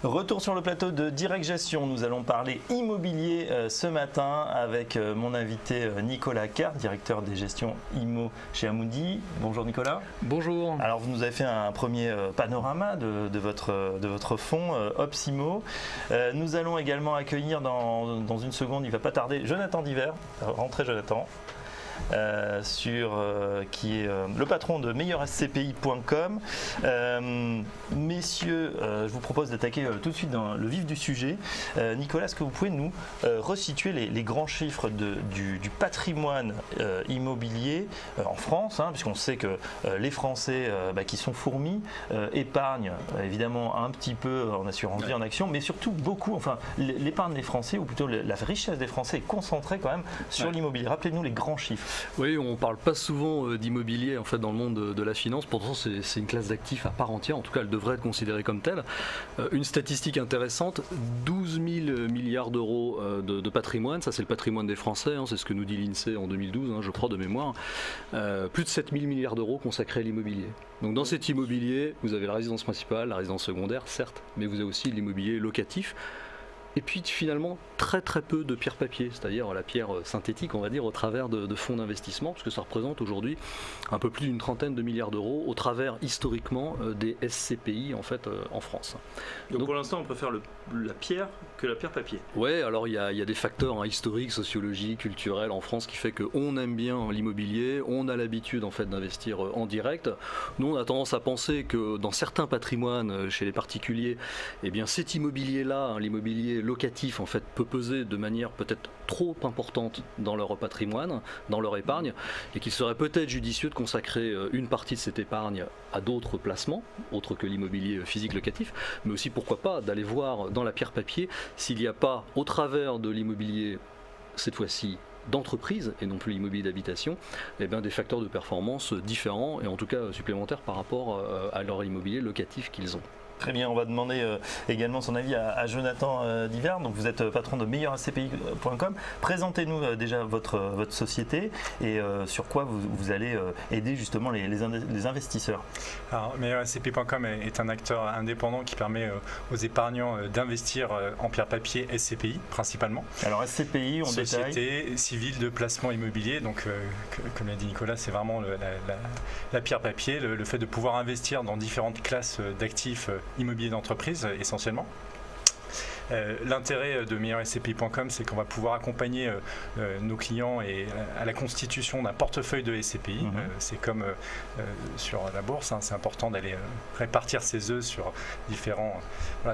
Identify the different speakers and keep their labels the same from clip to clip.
Speaker 1: Retour sur le plateau de Direct Gestion. Nous allons parler immobilier ce matin avec mon invité Nicolas Cart, directeur des gestions IMO chez Amundi. Bonjour Nicolas.
Speaker 2: Bonjour.
Speaker 1: Alors vous nous avez fait un premier panorama de votre fonds Opsimo. Nous allons également accueillir dans une seconde, il ne va pas tarder, Jonathan Diver. Rentrez Jonathan. Qui est le patron de meilleurscpi.com. Messieurs, je vous propose d'attaquer tout de suite dans le vif du sujet. Nicolas, est-ce que vous pouvez nous resituer les grands chiffres du patrimoine immobilier en France, puisqu'on sait que les Français qui sont fourmis épargnent évidemment un petit peu en assurance vie, en action, mais surtout beaucoup, l'épargne des Français, ou plutôt la richesse des Français est concentrée quand même sur l'immobilier. Rappelez-nous les grands chiffres.
Speaker 2: Oui, on ne parle pas souvent d'immobilier en fait, dans le monde de la finance, pourtant c'est une classe d'actifs à part entière, en tout cas elle devrait être considérée comme telle. Une statistique intéressante, 12 000 milliards d'euros de patrimoine, ça c'est le patrimoine des Français, c'est ce que nous dit l'INSEE en 2012, je crois de mémoire, plus de 7 000 milliards d'euros consacrés à l'immobilier. Donc dans cet immobilier, vous avez la résidence principale, la résidence secondaire, certes, mais vous avez aussi l'immobilier locatif. Et puis finalement très peu de pierre papier, c'est-à-dire la pierre synthétique on va dire au travers de fonds d'investissement, puisque ça représente aujourd'hui un peu plus d'une trentaine de milliards d'euros au travers historiquement des SCPI en fait en France.
Speaker 1: Donc pour l'instant on préfère la pierre que la pierre papier.
Speaker 2: Oui, alors il y a des facteurs historiques, sociologiques, culturels en France qui fait qu'on aime bien l'immobilier, on a l'habitude en fait d'investir en direct. Nous on a tendance à penser que dans certains patrimoines chez les particuliers, eh bien cet immobilier-là, l'immobilier locatif en fait peut peser de manière peut-être trop importante dans leur patrimoine, dans leur épargne, et qu'il serait peut-être judicieux de consacrer une partie de cette épargne à d'autres placements, autres que l'immobilier physique locatif, mais aussi pourquoi pas d'aller voir dans la pierre papier s'il n'y a pas au travers de l'immobilier cette fois-ci d'entreprise et non plus l'immobilier d'habitation, des facteurs de performance différents et en tout cas supplémentaires par rapport à leur immobilier locatif qu'ils ont.
Speaker 1: Très bien, on va demander également son avis à Jonathan Diver. Donc vous êtes patron de meilleurscpi.com. Présentez-nous déjà votre société et sur quoi vous allez aider justement les investisseurs.
Speaker 3: Alors meilleurscpi.com est un acteur indépendant qui permet aux épargnants d'investir en pierre papier SCPI principalement.
Speaker 1: Alors SCPI, on détaille.
Speaker 3: Société civile de placement immobilier. Donc comme l'a dit Nicolas, c'est vraiment la pierre papier, le fait de pouvoir investir dans différentes classes d'actifs immobilier d'entreprise essentiellement. L'intérêt de meilleurscpi.com, c'est qu'on va pouvoir accompagner nos clients à la constitution d'un portefeuille de SCPI. C'est comme sur la bourse, c'est important d'aller répartir ses œufs sur différents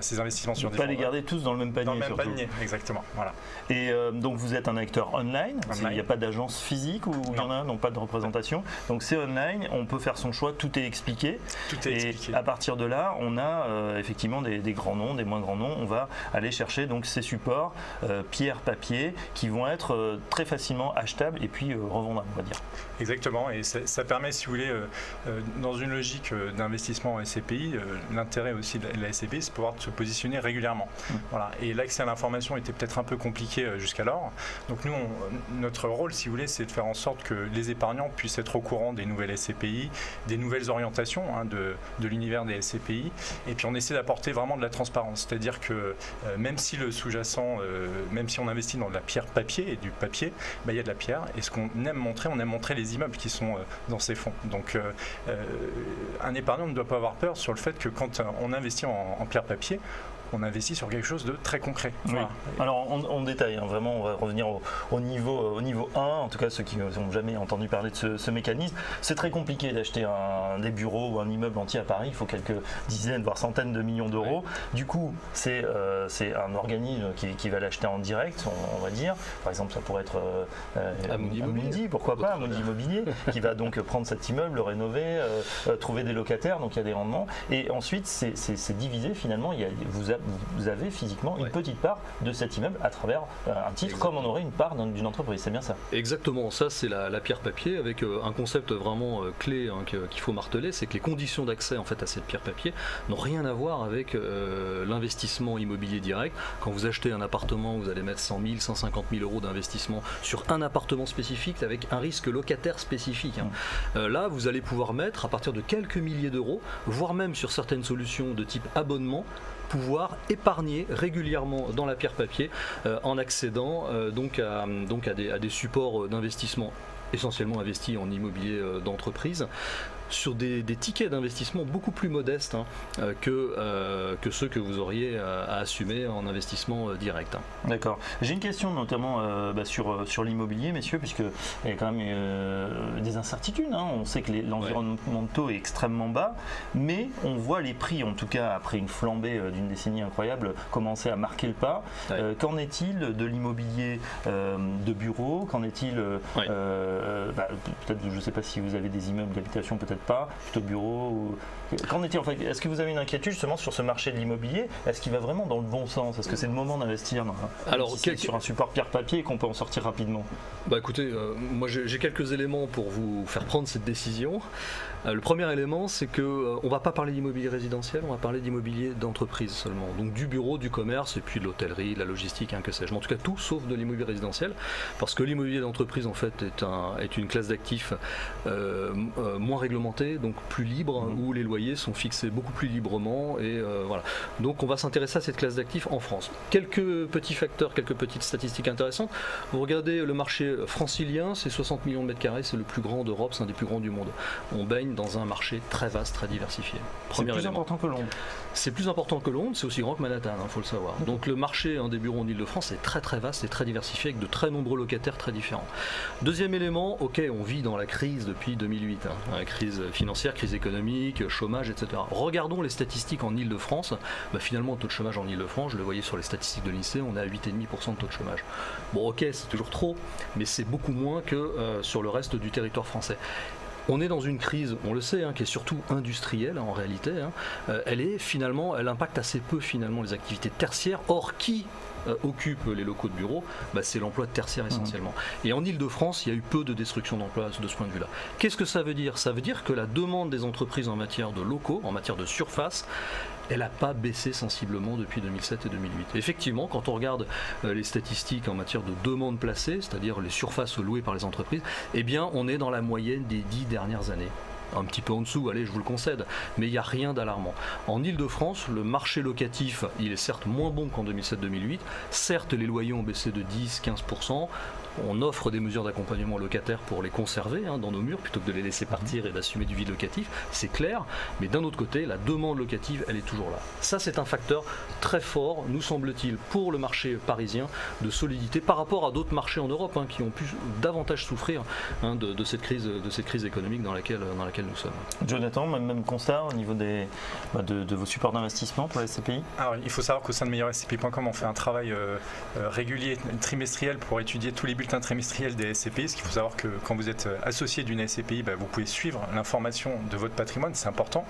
Speaker 3: ces investissements sur
Speaker 1: différents. Pas les garder tous dans le même panier.
Speaker 3: Dans le même panier, exactement. Voilà.
Speaker 1: Et donc vous êtes un acteur online. Il n'y a pas d'agence physique ou il y en a, non pas de représentation. Donc c'est online, on peut faire son choix, tout est expliqué. Et à partir de là, on a effectivement des grands noms, des moins grands noms. On va aller chercher donc ces supports pierre, papier qui vont être très facilement achetables et puis revendables, on va dire.
Speaker 3: Exactement, et ça permet, si vous voulez, dans une logique d'investissement en SCPI, l'intérêt aussi de la SCPI, c'est de pouvoir se positionner régulièrement. Voilà. Et l'accès à l'information était peut-être un peu compliqué jusqu'alors. Donc nous, notre rôle, si vous voulez, c'est de faire en sorte que les épargnants puissent être au courant des nouvelles SCPI, des nouvelles orientations de l'univers des SCPI, et puis on essaie d'apporter vraiment de la transparence, c'est-à-dire que même si le sous-jacent, même si on investit dans de la pierre papier et du papier, il y a de la pierre. Et ce qu'on aime montrer, on aime montrer les immeubles qui sont dans ces fonds. Donc un épargnant ne doit pas avoir peur sur le fait que quand on investit en pierre papier, on investit sur quelque chose de très concret.
Speaker 1: Oui. Voilà. Alors on détaille, vraiment on va revenir au niveau 1, en tout cas ceux qui n'ont jamais entendu parler de ce mécanisme. C'est très compliqué d'acheter des bureaux ou un immeuble entier à Paris, il faut quelques dizaines voire centaines de millions d'euros. Oui. Du coup c'est un organisme qui va l'acheter en direct, on va dire. Par exemple ça pourrait être Amundi, pourquoi pas, Amundi Immobilier, qui va donc prendre cet immeuble, le rénover, trouver des locataires, donc il y a des rendements. Et ensuite c'est divisé finalement, vous avez physiquement une petite part de cet immeuble à travers un titre. Exactement. Comme on aurait une part d'une entreprise, c'est bien ça?
Speaker 2: Exactement, ça c'est la pierre papier avec un concept vraiment clé qu'il faut marteler, c'est que les conditions d'accès en fait à cette pierre papier n'ont rien à voir avec l'investissement immobilier direct. Quand vous achetez un appartement, vous allez mettre 100 000, 150 000 euros d'investissement sur un appartement spécifique avec un risque locataire spécifique. Là, vous allez pouvoir mettre à partir de quelques milliers d'euros, voire même sur certaines solutions de type abonnement, pouvoir épargner régulièrement dans la pierre papier en accédant donc à des supports d'investissement essentiellement investis en immobilier d'entreprise, sur des tickets d'investissement beaucoup plus modestes que ceux que vous auriez à assumer en investissement direct.
Speaker 1: D'accord. J'ai une question notamment sur l'immobilier, messieurs, puisqu'il y a quand même des incertitudes. On sait que l'environnement de taux est extrêmement bas, mais on voit les prix, en tout cas après une flambée d'une décennie incroyable, commencer à marquer le pas. Ouais. Qu'en est-il de l'immobilier de bureau? Qu'en est-il peut-être, je ne sais pas si vous avez des immeubles d'habitation, peut-être pas, plutôt bureau. Qu'en est-il en fait? Est-ce que vous avez une inquiétude justement sur ce marché de l'immobilier? Est-ce qu'il va vraiment dans le bon sens? Est-ce que c'est le moment d'investir sur un support pierre-papier et qu'on peut en sortir rapidement?
Speaker 2: Écoutez, moi j'ai quelques éléments pour vous faire prendre cette décision. Le premier élément, c'est qu'on ne va pas parler d'immobilier résidentiel, on va parler d'immobilier d'entreprise seulement. Donc du bureau, du commerce et puis de l'hôtellerie, de la logistique, que sais-je. Mais en tout cas tout sauf de l'immobilier résidentiel, parce que l'immobilier d'entreprise en fait est une classe d'actifs moins réglementée, donc plus libre, où les loyers sont fixés beaucoup plus librement. Et voilà. Donc on va s'intéresser à cette classe d'actifs en France. Quelques petits facteurs, quelques petites statistiques intéressantes. Vous regardez le marché francilien, c'est 60 millions de mètres carrés, c'est le plus grand d'Europe, c'est un des plus grands du monde. On baigne dans un marché très vaste, très diversifié.
Speaker 1: C'est plus important que Londres.
Speaker 2: C'est plus important que Londres, c'est aussi grand que Manhattan, il faut le savoir. Donc le marché des bureaux en Ile-de-France est très très vaste et très diversifié avec de très nombreux locataires très différents. Deuxième élément, on vit dans la crise depuis 2008, la crise financière, crise économique, chômage, etc. Regardons les statistiques en Ile-de-France. Finalement, le taux de chômage en Ile-de-France, je le voyais sur les statistiques de l'INSEE, on est à 8,5% de taux de chômage. Bon, c'est toujours trop, mais c'est beaucoup moins que sur le reste du territoire français. On est dans une crise, on le sait, qui est surtout industrielle en réalité. Elle impacte assez peu finalement les activités tertiaires. Or, qui occupe les locaux de bureaux, c'est l'emploi tertiaire essentiellement. Et en Ile-de-France, il y a eu peu de destruction d'emplois de ce point de vue-là. Qu'est-ce que ça veut dire? Ça veut dire que la demande des entreprises en matière de locaux, en matière de surface, elle n'a pas baissé sensiblement depuis 2007 et 2008. Effectivement, quand on regarde les statistiques en matière de demande placée, c'est-à-dire les surfaces louées par les entreprises, on est dans la moyenne des 10 dernières années. Un petit peu en dessous, allez, je vous le concède, mais il n'y a rien d'alarmant. En Ile-de-France, le marché locatif, il est certes moins bon qu'en 2007-2008, certes les loyers ont baissé de 10-15%, on offre des mesures d'accompagnement aux locataires pour les conserver dans nos murs plutôt que de les laisser partir et d'assumer du vide locatif, c'est clair, mais d'un autre côté, la demande locative, elle est toujours là. Ça, c'est un facteur très fort, nous semble-t-il, pour le marché parisien de solidité par rapport à d'autres marchés en Europe qui ont pu davantage souffrir de cette crise économique dans laquelle nous sommes.
Speaker 1: Jonathan, même constat au niveau de vos supports d'investissement pour la SCPI?
Speaker 3: Alors, il faut savoir qu'au sein de meilleurscpi.com, on fait un travail régulier, trimestriel pour étudier tous les bulletins trimestriels des SCPI. Ce qu'il faut savoir que quand vous êtes associé d'une SCPI, vous pouvez suivre l'information de votre patrimoine, c'est important.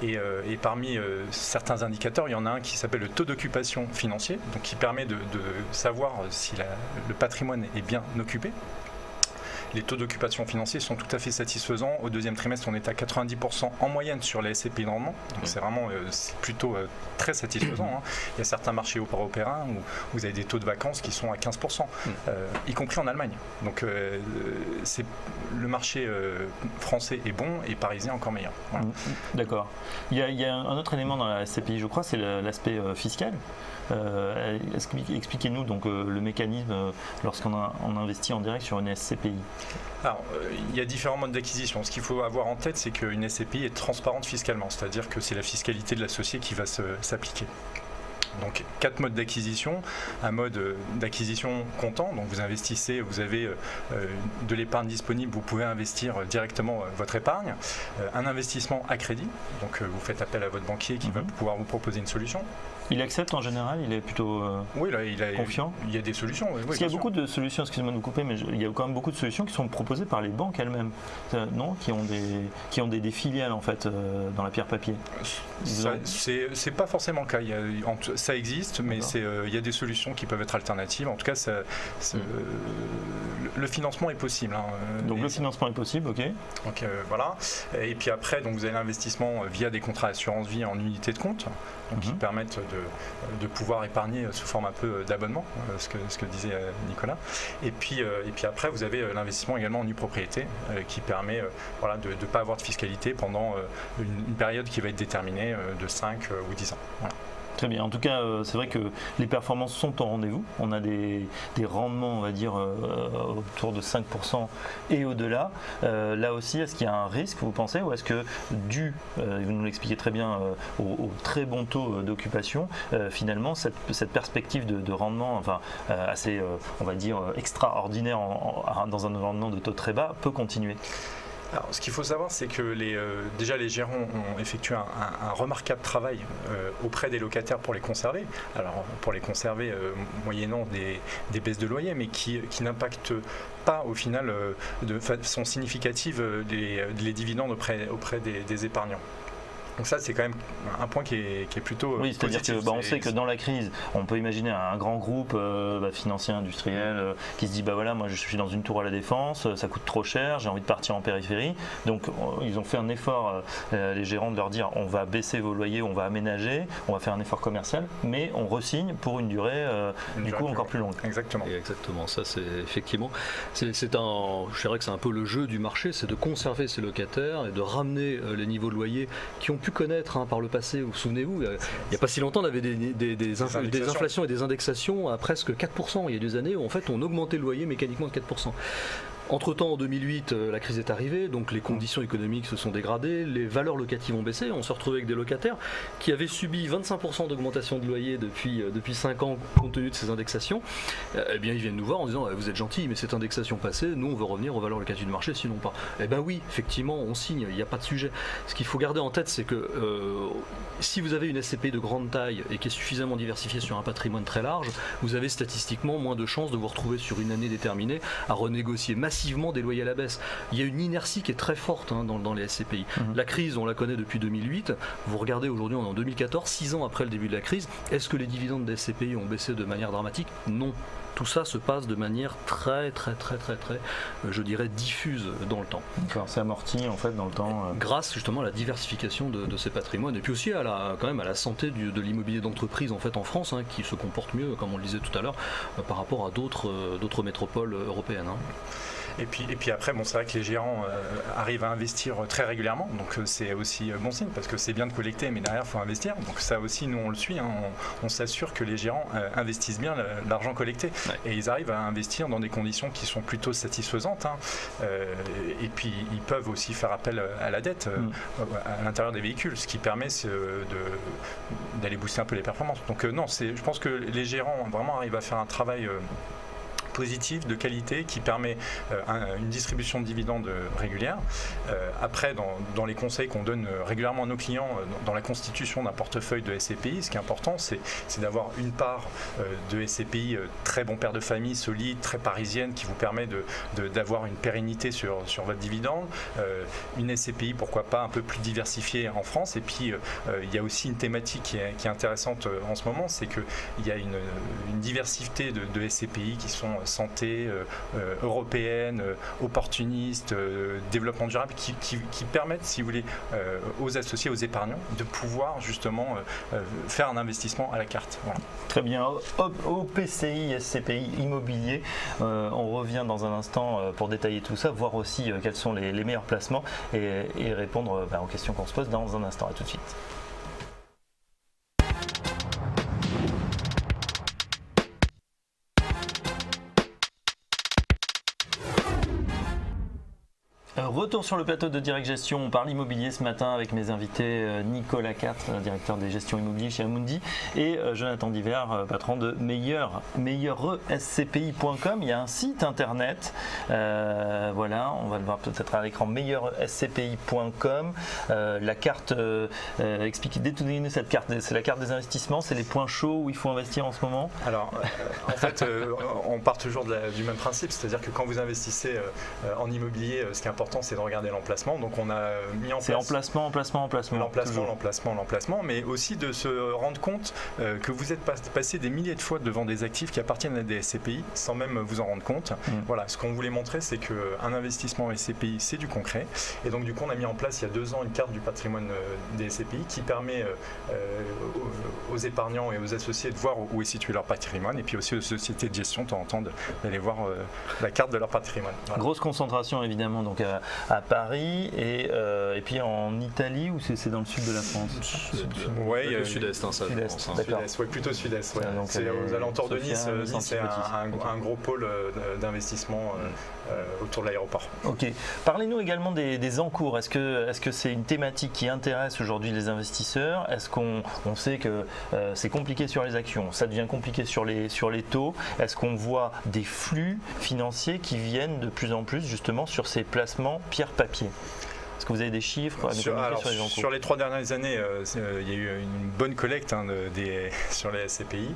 Speaker 3: Et parmi certains indicateurs, il y en a un qui s'appelle le taux d'occupation financier, donc qui permet de savoir si le patrimoine est bien occupé. Les taux d'occupation financiers sont tout à fait satisfaisants. Au deuxième trimestre, on est à 90% en moyenne sur les SCPI de rendement. Donc c'est plutôt très satisfaisant. Il y a certains marchés européens où vous avez des taux de vacances qui sont à 15%, y compris en Allemagne. Donc le marché français est bon et parisien encore meilleur. Voilà.
Speaker 1: D'accord. Il y a un autre élément dans la SCPI, je crois, c'est l'aspect fiscal. Expliquez-nous donc le mécanisme lorsqu'on investit en direct sur une SCPI.
Speaker 3: Alors, il y a différents modes d'acquisition. Ce qu'il faut avoir en tête, c'est qu'une SCPI est transparente fiscalement, c'est-à-dire que c'est la fiscalité de l'associé qui va s'appliquer. Donc 4 modes d'acquisition. Un mode d'acquisition comptant, donc vous investissez, vous avez de l'épargne disponible, vous pouvez investir directement votre épargne. Un investissement à crédit, donc vous faites appel à votre banquier qui va pouvoir vous proposer une solution.
Speaker 1: Il accepte en général, il est plutôt confiant.
Speaker 3: Il y a des solutions. Oui,
Speaker 1: parce qu'il y a beaucoup de solutions, excusez-moi de vous couper, mais il y a quand même beaucoup de solutions qui sont proposées par les banques elles-mêmes, non, qui ont des filiales en fait dans la pierre papier.
Speaker 3: C'est pas forcément le cas. Ça existe, mais il y a des solutions qui peuvent être alternatives. En tout cas, le financement est possible.
Speaker 1: Donc le financement est possible, ok.
Speaker 3: Donc voilà. Et puis après, donc vous avez l'investissement via des contrats d'assurance vie en unité de compte, donc qui permettent de pouvoir épargner sous forme un peu d'abonnement, ce que disait Nicolas. Et puis après, vous avez l'investissement également en nue propriété, qui permet de ne pas avoir de fiscalité pendant une période qui va être déterminée de 5 ou 10 ans. Voilà.
Speaker 1: Très bien. En tout cas, c'est vrai que les performances sont au rendez-vous. On a des rendements, on va dire, autour de 5% et au-delà. Là aussi, est-ce qu'il y a un risque, vous pensez, ou est-ce que vous nous l'expliquez très bien, au très bon taux d'occupation, finalement, cette perspective de rendement, enfin, assez, on va dire, extraordinaire dans un environnement de taux très bas, peut continuer?
Speaker 3: Alors, ce qu'il faut savoir, c'est que déjà les gérants ont effectué un remarquable travail auprès des locataires pour les conserver. Alors, pour les conserver moyennant des baisses de loyer, mais qui n'impactent pas au final de façon significative les dividendes auprès des épargnants. Donc ça, c'est quand même un point qui est plutôt
Speaker 1: oui, c'est-à-dire
Speaker 3: positif.
Speaker 1: On sait que dans la crise, on peut imaginer un grand groupe financier, industriel, qui se dit voilà, moi je suis dans une tour à la Défense, ça coûte trop cher, j'ai envie de partir en périphérie. Donc ils ont fait un effort, les gérants, de leur dire on va baisser vos loyers, on va aménager, on va faire un effort commercial, mais on re-signe pour une durée encore plus longue.
Speaker 3: Exactement.
Speaker 2: Et exactement, ça c'est effectivement, je dirais que c'est un peu le jeu du marché, c'est de conserver ses locataires et de ramener les niveaux de loyer qui ont pu connaître par le passé. Vous souvenez-vous, il n'y a pas si longtemps, on avait des inflations et des indexations à presque 4%. Il y a des années où en fait on augmentait le loyer mécaniquement de 4%. Entre-temps, en 2008, la crise est arrivée, donc les conditions économiques se sont dégradées, les valeurs locatives ont baissé, on se retrouvait avec des locataires qui avaient subi 25% d'augmentation de loyer depuis 5 ans compte tenu de ces indexations. Eh bien, ils viennent nous voir en disant vous êtes gentils, mais cette indexation passée, nous on veut revenir aux valeurs locatives du marché, sinon pas. Eh bien oui, effectivement, on signe, il n'y a pas de sujet. Ce qu'il faut garder en tête, c'est que si vous avez une SCPI de grande taille et qui est suffisamment diversifiée sur un patrimoine très large, vous avez statistiquement moins de chances de vous retrouver sur une année déterminée à renégocier massivement des loyers à la baisse. Il y a une inertie qui est très forte dans les SCPI. La crise, on la connaît depuis 2008. Vous regardez aujourd'hui, on est en 2014, 6 ans après le début de la crise. Est-ce que les dividendes des SCPI ont baissé de manière dramatique? Non. Tout ça se passe de manière très, je dirais, diffuse dans le temps.
Speaker 1: D'accord, c'est amorti en fait dans le temps.
Speaker 2: Grâce justement à la diversification de ces patrimoines et puis aussi quand même à la santé de l'immobilier d'entreprise en fait en France, qui se comporte mieux, comme on le disait tout à l'heure, par rapport à d'autres métropoles européennes.
Speaker 3: Et puis après, c'est vrai que les gérants arrivent à investir très régulièrement, donc c'est aussi bon signe, parce que c'est bien de collecter, mais derrière, il faut investir. Donc ça aussi, nous, on le suit, on s'assure que les gérants investissent bien l'argent collecté. Ouais. Et ils arrivent à investir dans des conditions qui sont plutôt satisfaisantes. Et puis, ils peuvent aussi faire appel à la dette à l'intérieur des véhicules, ce qui permet d'aller booster un peu les performances. Donc non, je pense que les gérants vraiment arrivent à faire un travail positif, de qualité, qui permet une distribution de dividendes régulière. Après, dans les conseils qu'on donne régulièrement à nos clients dans la constitution d'un portefeuille de SCPI, ce qui est important, c'est d'avoir une part de SCPI très bon père de famille, solide, très parisienne, qui vous permet d'avoir une pérennité sur votre dividende. Une SCPI, pourquoi pas, un peu plus diversifiée en France. Et puis, il y a aussi une thématique qui est intéressante en ce moment, c'est qu'il y a une diversité de SCPI qui sont santé, européenne, opportuniste, développement durable, qui permettent, si vous voulez, aux associés, aux épargnants, de pouvoir justement faire un investissement à la carte. Voilà.
Speaker 1: Très bien. Au PCI, SCPI immobilier, on revient dans un instant pour détailler tout ça, voir aussi quels sont les meilleurs placements et répondre aux questions qu'on se pose dans un instant. À tout de suite. Retour sur le plateau de Direct Gestion. On parle immobilier ce matin avec mes invités Nicolas Quatre, directeur des gestions immobiliers chez Amundi, et Jonathan Diver, patron de meilleurscpi.com. Il y a un site internet, voilà, on va le voir peut-être à l'écran, meilleurscpi.com. La carte, expliquez-nous cette carte. C'est la carte des investissements, c'est les points chauds où il faut investir en ce moment.
Speaker 3: Alors, en fait, on part toujours du même principe, c'est-à-dire que quand vous investissez en immobilier, ce qui est important, c'est de regarder l'emplacement. Donc on a mis en place...
Speaker 1: C'est emplacement,
Speaker 3: mais aussi de se rendre compte que vous êtes passé des milliers de fois devant des actifs qui appartiennent à des SCPI sans même vous en rendre compte. Voilà, ce qu'on voulait montrer, c'est qu'un investissement en SCPI, c'est du concret. Et donc du coup, on a mis en place il y a 2 ans une carte du patrimoine des SCPI qui permet aux épargnants et aux associés de voir où est situé leur patrimoine, et puis aussi aux sociétés de gestion de temps en temps d'aller voir la carte de leur patrimoine.
Speaker 1: Voilà. Grosse concentration évidemment donc à Paris et puis en Italie, ou c'est dans le sud de la France?
Speaker 3: Oui,
Speaker 2: le sud-est, ça.
Speaker 1: Sud-est, d'accord.
Speaker 3: Plutôt sud-est. Ouais.
Speaker 1: Donc,
Speaker 3: C'est aux alentours de Nice.
Speaker 1: Sofia,
Speaker 3: C'est un gros pôle d'investissement autour de l'aéroport.
Speaker 1: Ok. Parlez-nous également des encours. Est-ce que c'est une thématique qui intéresse aujourd'hui les investisseurs? Est-ce qu'on sait que c'est compliqué sur les actions, ça devient compliqué sur les taux? Est-ce qu'on voit des flux financiers qui viennent de plus en plus justement sur ces placements pierre-papier? Est-ce que vous avez des chiffres à nous communiquer sur les encours?
Speaker 3: Sur les 3 dernières années, il y a eu une bonne collecte sur les SCPI.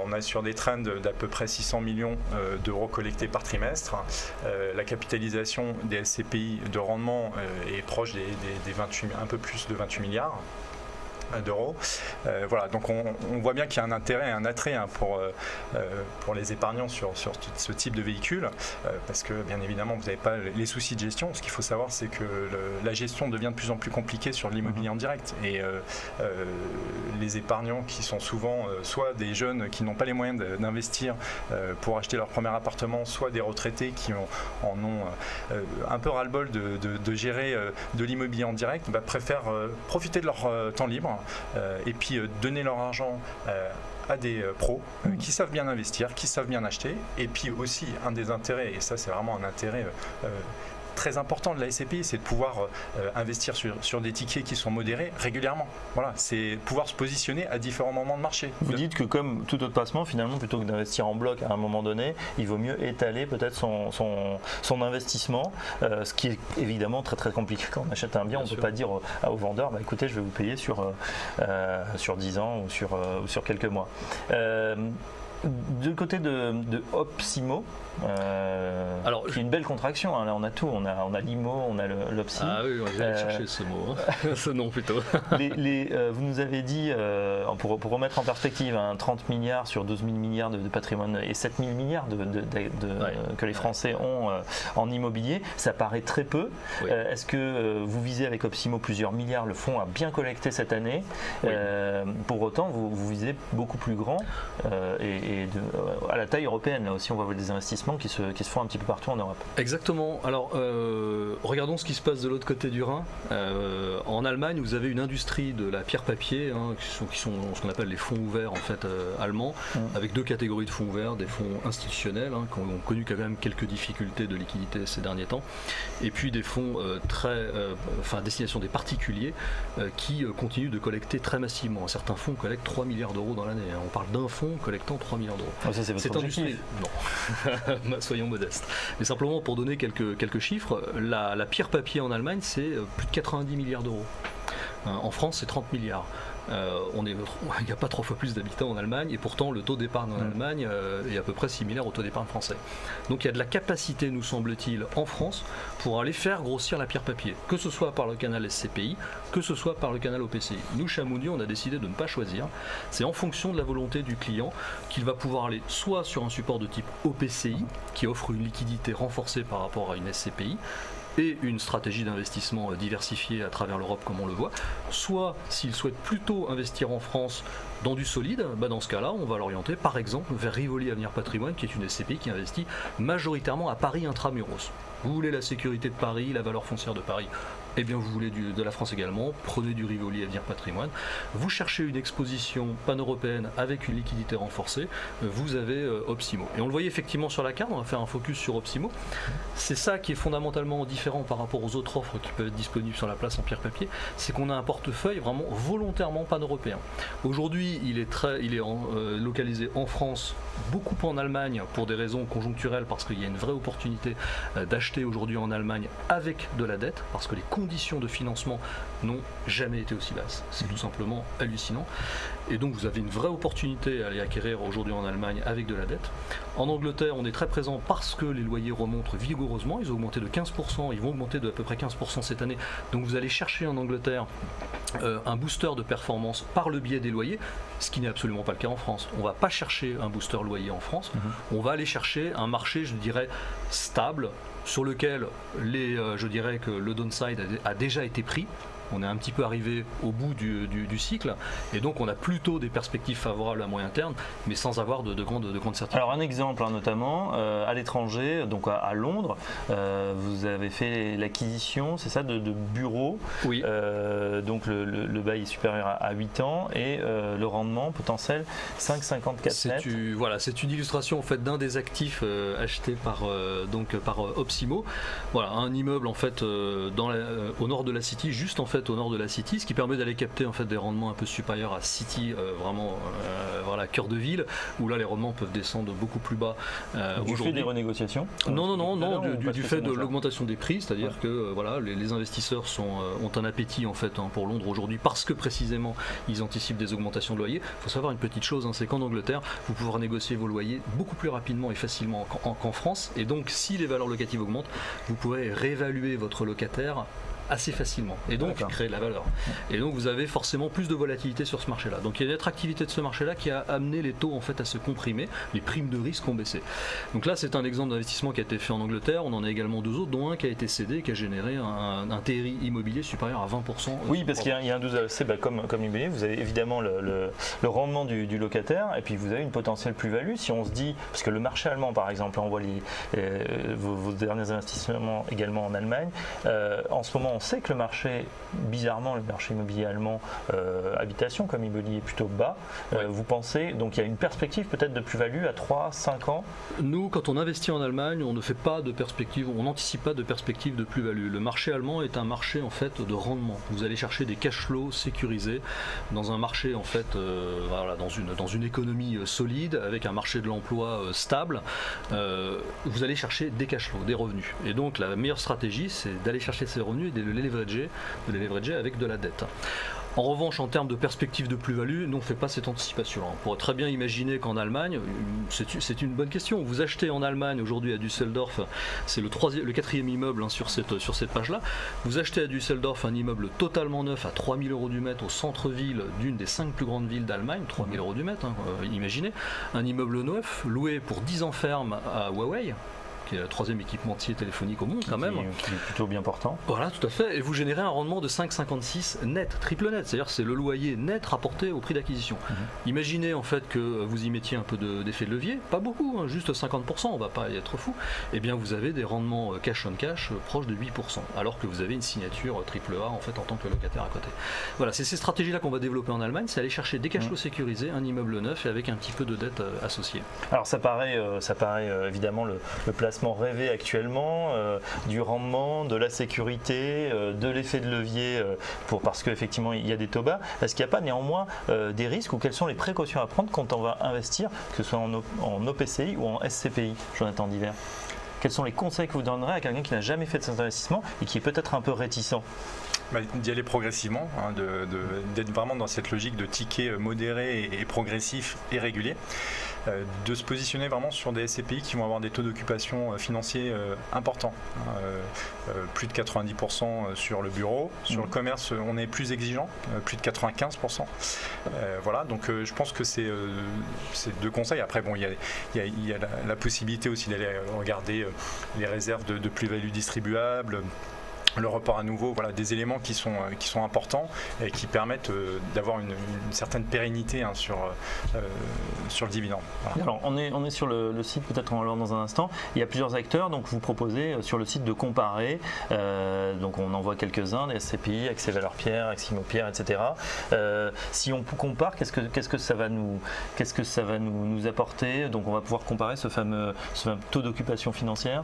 Speaker 3: On est sur des trends d'à peu près 600 millions d'euros collectés par trimestre. La capitalisation des SCPI de rendement est proche des 28, un peu plus de 28 milliards d'euros. Voilà, donc on voit bien qu'il y a un intérêt, un attrait pour les épargnants sur ce type de véhicule, parce que bien évidemment vous n'avez pas les soucis de gestion. Ce qu'il faut savoir, c'est que la gestion devient de plus en plus compliquée sur l'immobilier en direct, et les épargnants qui sont souvent soit des jeunes qui n'ont pas les moyens d'investir pour acheter leur premier appartement, soit des retraités qui en ont un peu ras-le-bol de gérer de l'immobilier en direct, préfèrent profiter de leur temps libre et puis donner leur argent à des pros qui savent bien investir, qui savent bien acheter. Et puis aussi un des intérêts, et ça c'est vraiment un intérêt très important de la SCPI, c'est de pouvoir investir sur des tickets qui sont modérés régulièrement. Voilà, c'est pouvoir se positionner à différents moments de marché.
Speaker 1: Vous dites que comme tout autre placement, finalement, plutôt que d'investir en bloc à un moment donné, il vaut mieux étaler peut-être son investissement, ce qui est évidemment très très compliqué. Quand on achète un bien, on ne peut pas dire au vendeur, écoutez, je vais vous payer sur 10 ans ou sur quelques mois. Du côté de Opsimo, alors, qui est une belle contraction, hein. Là on a tout, on a l'IMO, on a l'Opsi.
Speaker 2: Ah oui, on va aller chercher ce mot, ce nom plutôt.
Speaker 1: Vous nous avez dit, pour remettre en perspective, 30 milliards sur 12 000 milliards de patrimoine et 7 000 milliards que les Français ont en immobilier, ça paraît très peu. Oui. Est-ce que vous visez avec Opsimo plusieurs milliards, le fonds a bien collecté cette année, oui. Pour autant vous visez beaucoup plus grand à la taille européenne, là aussi on voit des investissements qui se font un petit peu partout en Europe.
Speaker 2: Exactement. Alors, regardons ce qui se passe de l'autre côté du Rhin. En Allemagne, vous avez une industrie de la pierre-papier, hein, qui sont ce qu'on appelle les fonds ouverts en fait allemands, avec 2 catégories de fonds ouverts, des fonds institutionnels, hein, qui ont connu quand même quelques difficultés de liquidité ces derniers temps, et puis des fonds destination des particuliers qui continuent de collecter très massivement. Certains fonds collectent 3 milliards d'euros dans l'année. Hein. On parle d'un fonds collectant 3 milliards d'euros.
Speaker 1: Ah, ça, c'est votre objectif.
Speaker 2: Non. Soyons modestes. Mais simplement pour donner quelques chiffres, la pierre-papier en Allemagne, c'est plus de 90 milliards d'euros. En France, c'est 30 milliards. Il n'y a pas 3 fois plus d'habitants en Allemagne, et pourtant le taux d'épargne en Allemagne est à peu près similaire au taux d'épargne français. Donc il y a de la capacité, nous semble-t-il, en France pour aller faire grossir la pierre-papier, que ce soit par le canal SCPI, que ce soit par le canal OPCI. Nous, chez Amundi, on a décidé de ne pas choisir. C'est en fonction de la volonté du client qu'il va pouvoir aller soit sur un support de type OPCI, qui offre une liquidité renforcée par rapport à une SCPI, et une stratégie d'investissement diversifiée à travers l'Europe comme on le voit, soit s'il souhaite plutôt investir en France dans du solide, dans ce cas-là, on va l'orienter par exemple vers Rivoli Avenir Patrimoine, qui est une SCPI qui investit majoritairement à Paris intramuros. Vous voulez la sécurité de Paris, la valeur foncière de Paris, eh bien vous voulez de la France également, prenez du Rivoli Avenir Patrimoine. Vous cherchez une exposition pan-européenne avec une liquidité renforcée, vous avez Opsimo. Et on le voyait effectivement sur la carte, on va faire un focus sur Opsimo. C'est ça qui est fondamentalement différent par rapport aux autres offres qui peuvent être disponibles sur la place en pierre-papier, c'est qu'on a un portefeuille vraiment volontairement pan-européen. Aujourd'hui, il est localisé en France, beaucoup en Allemagne pour des raisons conjoncturelles, parce qu'il y a une vraie opportunité d'acheter aujourd'hui en Allemagne avec de la dette, parce que les conditions de financement n'ont jamais été aussi basses. C'est tout simplement hallucinant. Et donc vous avez une vraie opportunité à aller acquérir aujourd'hui en Allemagne avec de la dette. En Angleterre, on est très présent parce que les loyers remontent vigoureusement. Ils ont augmenté de 15%, ils vont augmenter de à peu près 15% cette année. Donc vous allez chercher en Angleterre un booster de performance par le biais des loyers, ce qui n'est absolument pas le cas en France. On ne va pas chercher un booster loyer en France. On va aller chercher un marché, je dirais, stable, sur lequel je dirais que le downside a déjà été pris. on est un petit peu arrivé au bout du cycle, et donc on a plutôt des perspectives favorables à moyen terme, mais sans avoir de grandes certitudes.
Speaker 1: Alors un exemple notamment, à l'étranger, donc à Londres, vous avez fait l'acquisition, c'est ça, de bureaux.
Speaker 2: Oui.
Speaker 1: Donc le bail est supérieur à 8 ans et le rendement potentiel 5,54 net.
Speaker 2: Voilà, c'est une illustration en fait d'un des actifs achetés par Opsimo. Voilà, un immeuble en fait au nord de la City, juste en fait au nord de la City, ce qui permet d'aller capter en fait des rendements un peu supérieurs à City, vraiment voilà, cœur de ville, où là les rendements peuvent descendre beaucoup plus bas.
Speaker 1: Du fait des renégociations?
Speaker 2: Non, du fait de l'augmentation des prix, c'est-à-dire que voilà, les investisseurs ont un appétit en fait pour Londres aujourd'hui parce que précisément ils anticipent des augmentations de loyers. Il faut savoir une petite chose, c'est qu'en Angleterre, vous pouvez négocier vos loyers beaucoup plus rapidement et facilement qu'en France, et donc si les valeurs locatives augmentent, vous pourrez réévaluer votre locataire assez facilement et donc créer de la valeur, et donc vous avez forcément plus de volatilité sur ce marché-là. Donc il y a une attractivité de ce marché-là qui a amené les taux en fait à se comprimer, les primes de risque ont baissé. Donc là c'est un exemple d'investissement qui a été fait en Angleterre, on en a également deux autres, dont un qui a été cédé, qui a généré un TRI immobilier supérieur à 20%.
Speaker 1: Oui, parce qu'il y a un 12 comme immobilier, vous avez évidemment le rendement du locataire, et puis vous avez une potentielle plus-value. Si on se dit, parce que le marché allemand par exemple, on voit vos derniers investissements également en Allemagne, en ce moment on sait que le marché, bizarrement, le marché immobilier allemand, habitation comme immobilier, est plutôt bas.
Speaker 2: Ouais.
Speaker 1: Vous pensez, donc il y a une perspective peut-être de plus-value à 3-5 ans?
Speaker 2: Nous, quand on investit en Allemagne, on ne fait pas de perspective, on n'anticipe pas de perspective de plus-value. Le marché allemand est un marché en fait de rendement. Vous allez chercher des cash flows sécurisés dans un marché en fait, voilà, dans une économie solide, avec un marché de l'emploi stable. Vous allez chercher des cash flows, des revenus. Et donc la meilleure stratégie, c'est d'aller chercher ces revenus et de les leverager avec de la dette. En revanche, en termes de perspective de plus-value, nous on ne fait pas cette anticipation. On pourrait très bien imaginer qu'en Allemagne, c'est une bonne question. Vous achetez en Allemagne aujourd'hui à Düsseldorf, c'est le quatrième immeuble sur cette page-là. Vous achetez à Düsseldorf un immeuble totalement neuf à 3 000 € du mètre au centre-ville d'une des 5 plus grandes villes d'Allemagne, 3 000 € du mètre, imaginez. Un immeuble neuf loué pour 10 ans ferme à Huawei, qui est le troisième équipementier téléphonique au monde quand même.
Speaker 1: Qui est plutôt bien portant. Voilà,
Speaker 2: tout à fait. Et vous générez un rendement de 5,56 net, triple net. C'est-à-dire c'est le loyer net rapporté au prix d'acquisition. Imaginez en fait que vous y mettiez un peu d'effet de levier, pas beaucoup, juste 50%, on va pas y être fou. Eh bien vous avez des rendements cash on cash proches de 8%, alors que vous avez une signature triple A en fait en tant que locataire à côté. Voilà, c'est ces stratégies-là qu'on va développer en Allemagne, c'est aller chercher des cash flows sécurisés, un immeuble neuf et avec un petit peu de dette associée.
Speaker 1: Alors ça paraît évidemment le placement rêvé actuellement, du rendement, de la sécurité, de l'effet de levier, parce qu'effectivement il y a des taux bas. Est-ce qu'il n'y a pas néanmoins des risques, ou quelles sont les précautions à prendre quand on va investir, que ce soit en OPCI ou en SCPI, Jonathan Divert? Quels sont les conseils que vous donnerez à quelqu'un qui n'a jamais fait de cet investissement et qui est peut-être un peu réticent?
Speaker 3: D'y aller progressivement, d'être vraiment dans cette logique de tickets modérés et progressifs et réguliers, de se positionner vraiment sur des SCPI qui vont avoir des taux d'occupation financiers importants, plus de 90% sur le bureau, sur le commerce on est plus exigeant, plus de 95%. Voilà, donc je pense que c'est deux conseils. Après bon, il y a la possibilité aussi d'aller regarder les réserves de plus-value distribuables, le report à nouveau, voilà, des éléments qui sont importants et qui permettent d'avoir une certaine pérennité sur le dividende. Voilà.
Speaker 1: Alors on est sur le site, peut-être on va le voir dans un instant. Il y a plusieurs acteurs, donc vous proposez sur le site de comparer. Donc on en voit quelques-uns, des SCPI, Accès Valeurs Pierre, Accès Immo Pierre, etc. Si on compare, qu'est-ce que ça va nous apporter? Donc on va pouvoir comparer ce fameux taux d'occupation financière.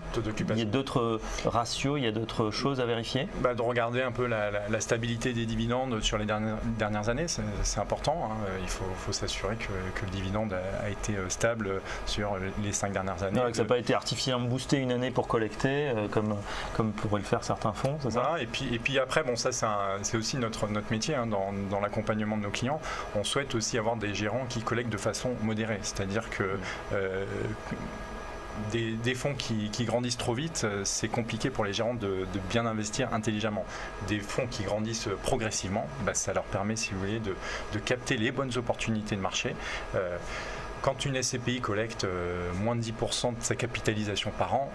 Speaker 1: Il y a d'autres ratios, il y a d'autres choses à vérifier.
Speaker 3: De regarder un peu la stabilité des dividendes sur les dernières années, c'est important. Il faut s'assurer que le dividende a été stable sur les 5 dernières années.
Speaker 1: Que ça n'a pas été artificiellement boosté une année pour collecter, comme pourraient le faire certains fonds, c'est ça?
Speaker 3: Et puis après, bon, ça c'est aussi notre métier dans l'accompagnement de nos clients. On souhaite aussi avoir des gérants qui collectent de façon modérée, c'est-à-dire que des fonds qui grandissent trop vite, c'est compliqué pour les gérants de bien investir intelligemment. Des fonds qui grandissent progressivement, ça leur permet, si vous voulez, de capter les bonnes opportunités de marché. Quand une SCPI collecte moins de 10% de sa capitalisation par an,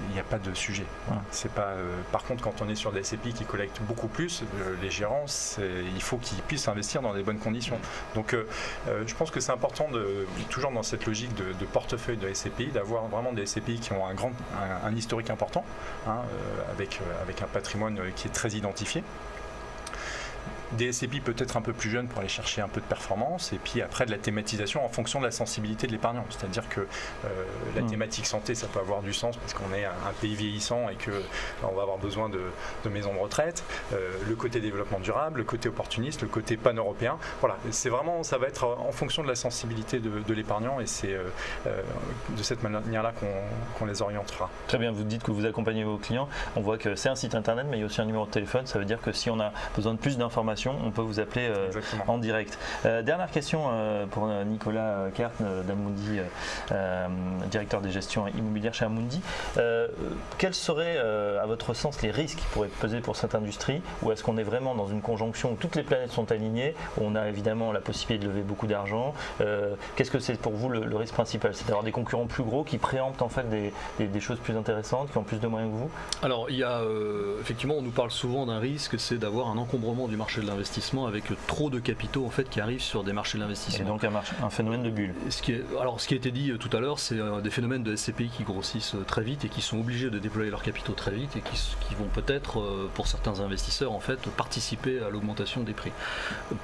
Speaker 3: il n'y a pas de sujet. C'est pas, par contre, quand on est sur des SCPI qui collectent beaucoup plus, les gérants, il faut qu'ils puissent investir dans des bonnes conditions. Donc je pense que c'est important, toujours dans cette logique de portefeuille de SCPI, d'avoir vraiment des SCPI qui ont un historique important, avec un patrimoine qui est très identifié. Des SCPI peut-être un peu plus jeunes pour aller chercher un peu de performance, et puis après de la thématisation en fonction de la sensibilité de l'épargnant. C'est-à-dire que la thématique santé, ça peut avoir du sens parce qu'on est un pays vieillissant et qu'on va avoir besoin de maisons de retraite. Le côté développement durable, le côté opportuniste, le côté pan-européen. Voilà, c'est vraiment, ça va être en fonction de la sensibilité de l'épargnant, et c'est de cette manière-là qu'on les orientera.
Speaker 1: Très bien, vous dites que vous accompagnez vos clients. On voit que c'est un site internet, mais il y a aussi un numéro de téléphone. Ça veut dire que si on a besoin de plus d'informations, on peut vous appeler en direct. Dernière question pour Nicolas Kert d'Amundi, directeur des gestions immobilières chez Amundi. Quels seraient, à votre sens, les risques qui pourraient peser pour cette industrie? Ou est-ce qu'on est vraiment dans une conjonction où toutes les planètes sont alignées, où on a évidemment la possibilité de lever beaucoup d'argent? Qu'est-ce que c'est pour vous le risque principal? C'est d'avoir des concurrents plus gros qui préemptent en fait des choses plus intéressantes, qui ont plus de moyens que vous?
Speaker 2: Alors, il y a effectivement, on nous parle souvent d'un risque, c'est d'avoir un encombrement du marché de l'investissement avec trop de capitaux en fait qui arrivent sur des marchés de l'investissement.
Speaker 1: Et donc un phénomène de bulle.
Speaker 2: Ce qui a été dit tout à l'heure, c'est des phénomènes de SCPI qui grossissent très vite et qui sont obligés de déployer leurs capitaux très vite et qui vont peut-être, pour certains investisseurs en fait, participer à l'augmentation des prix.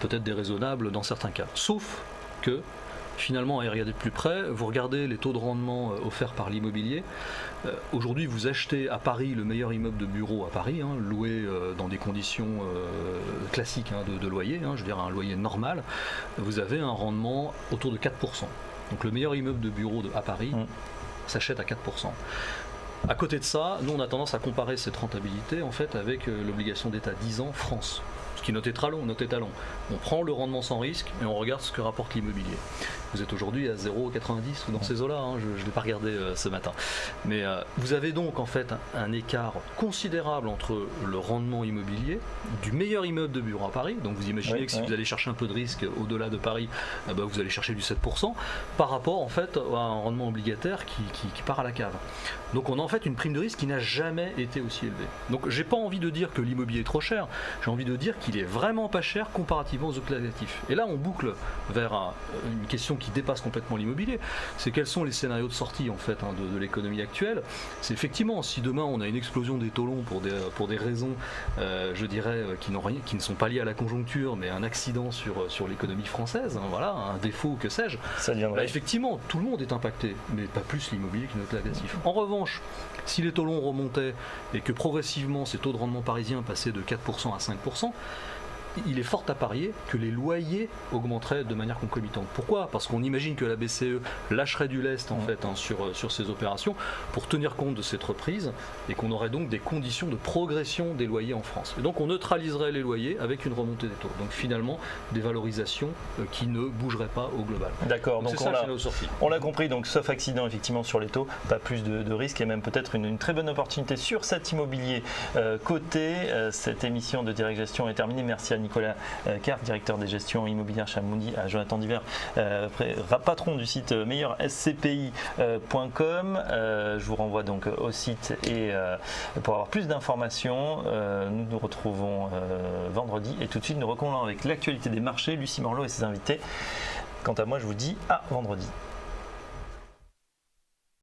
Speaker 2: Peut-être déraisonnables dans certains cas. Sauf que finalement, à y regarder de plus près, vous regardez les taux de rendement offerts par l'immobilier. Aujourd'hui, vous achetez à Paris le meilleur immeuble de bureau à Paris, loué dans des conditions classiques de loyer, je veux dire un loyer normal, vous avez un rendement autour de 4%. Donc le meilleur immeuble de bureau à Paris s'achète à 4%. À côté de ça, nous on a tendance à comparer cette rentabilité en fait avec l'obligation d'État 10 ans France. Ce qui est notre étalon. On prend le rendement sans risque et on regarde ce que rapporte l'immobilier. Vous êtes aujourd'hui à 0,90 ou dans ces eaux-là, je ne l'ai pas regardé ce matin. Mais vous avez donc en fait un écart considérable entre le rendement immobilier du meilleur immeuble de bureau à Paris. Donc vous imaginez que si vous allez chercher un peu de risque au-delà de Paris, vous allez chercher du 7% par rapport en fait à un rendement obligataire qui part à la cave. Donc on a en fait une prime de risque qui n'a jamais été aussi élevée. Donc j'ai pas envie de dire que l'immobilier est trop cher, j'ai envie de dire qu'il est vraiment pas cher comparativement aux autres actifs. Et là on boucle vers une question qui dépasse complètement l'immobilier, c'est quels sont les scénarios de sortie en fait de l'économie actuelle. C'est effectivement si demain on a une explosion des taux longs pour des raisons je dirais qui ne sont pas liées à la conjoncture mais un accident sur l'économie française, voilà, un défaut que sais-je, effectivement tout le monde est impacté, mais pas plus l'immobilier qu'une autre actif. En revanche, si les taux longs remontaient et que progressivement ces taux de rendement parisiens passaient de 4% à 5%, il est fort à parier que les loyers augmenteraient de manière concomitante. Pourquoi? Parce qu'on imagine que la BCE lâcherait du lest en fait sur ces opérations pour tenir compte de cette reprise et qu'on aurait donc des conditions de progression des loyers en France. Et donc on neutraliserait les loyers avec une remontée des taux. Donc finalement des valorisations qui ne bougeraient pas au global.
Speaker 1: D'accord, donc on l'a compris, donc sauf accident effectivement sur les taux, pas plus de risques et même peut-être une très bonne opportunité sur cet immobilier coté. Cette émission de Direct Gestion est terminée. Merci à Nicolas Kert, directeur des gestions immobilières chez Amundi, à Jonathan Diver, patron du site meilleurscpi.com. Je vous renvoie donc au site et pour avoir plus d'informations, nous nous retrouvons vendredi et tout de suite nous reconnaissons avec l'actualité des marchés, Lucie Morlot et ses invités. Quant à moi, je vous dis à vendredi.